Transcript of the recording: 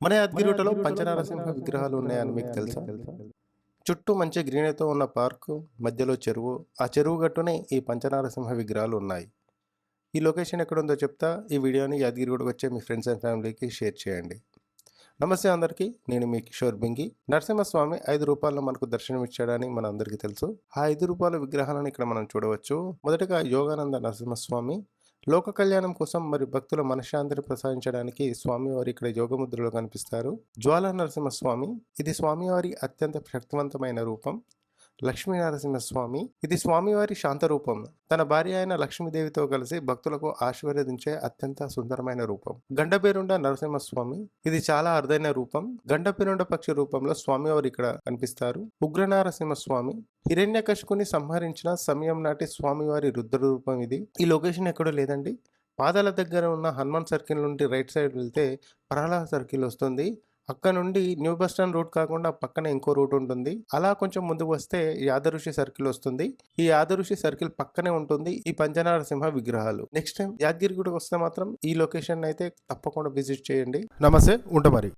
మన యాదగిరిగుట్టలో పంచనారసింహ విగ్రహాలు ఉన్నాయని మీకు తెలుసా? చుట్టూ మంచి గ్రీనరీతో ఉన్న పార్కు, మధ్యలో చెరువు. ఆ చెరువు గట్టునే ఈ పంచనారసింహ విగ్రహాలు ఉన్నాయి. ఈ లొకేషన్ ఎక్కడుందో చెప్తా. ఈ వీడియోని యాదగిరిగుట్టకు వచ్చే మీ ఫ్రెండ్స్ అండ్ ఫ్యామిలీకి షేర్ చేయండి. నమస్తే అందరికీ. నేను మీ కిషోర్ బింగి. నరసింహస్వామి 5 రూపాయల్లో మనకు దర్శనమిచ్చాడని మనందరికీ తెలుసు. ఆ 5 రూపాయల విగ్రహాలను ఇక్కడ మనం చూడవచ్చు. మొదటగా యోగానంద నరసింహస్వామి. లోక కళ్యాణం కోసం మరియు భక్తుల మనశ్శాంతిని ప్రసాదించడానికి స్వామివారి ఇక్కడ యోగముద్రలో కనిపిస్తారు. జ్వాలా నరసింహస్వామి. ఇది స్వామివారి అత్యంత శక్తివంతమైన రూపం. లక్ష్మీ నరసింహస్వామి. ఇది స్వామివారి శాంత రూపం. తన భార్య అయిన లక్ష్మీదేవితో కలిసి భక్తులకు ఆశీర్వదించే అత్యంత సుందరమైన రూపం. గండపేరుండ నరసింహస్వామి. ఇది చాలా అరుదైన రూపం. గండపేరుండ పక్షి రూపంలో స్వామివారు ఇక్కడ కనిపిస్తారు. ఉగ్ర నరసింహస్వామి. హిరణ్యకశిపుని సంహరించిన సమయం నాటి స్వామివారి రుద్ర రూపం ఇది. ఈ లొకేషన్ ఎక్కడో లేదండి. పాదాల దగ్గర ఉన్న హనుమాన్ సర్కిల్ నుండి రైట్ సైడ్ వెళ్తే ప్రహ్లాద్ సర్కిల్ వస్తుంది. అక్కడ నుండి న్యూ బస్ స్టాండ్ రూట్ కాకుండా పక్కన ఇంకో రూట్ ఉంటుంది. అలా కొంచెం ముందుకు వస్తే యాదఋషి సర్కిల్ వస్తుంది. ఈ యాదఋషి సర్కిల్ పక్కనే ఉంటుంది ఈ పంచనారసింహ విగ్రహాలు. నెక్స్ట్ టైం యాదగిరిగుట్టకు వస్తే మాత్రం ఈ లొకేషన్ అయితే తప్పకుండా విజిట్ చేయండి. నమస్తే, ఉంట మరి.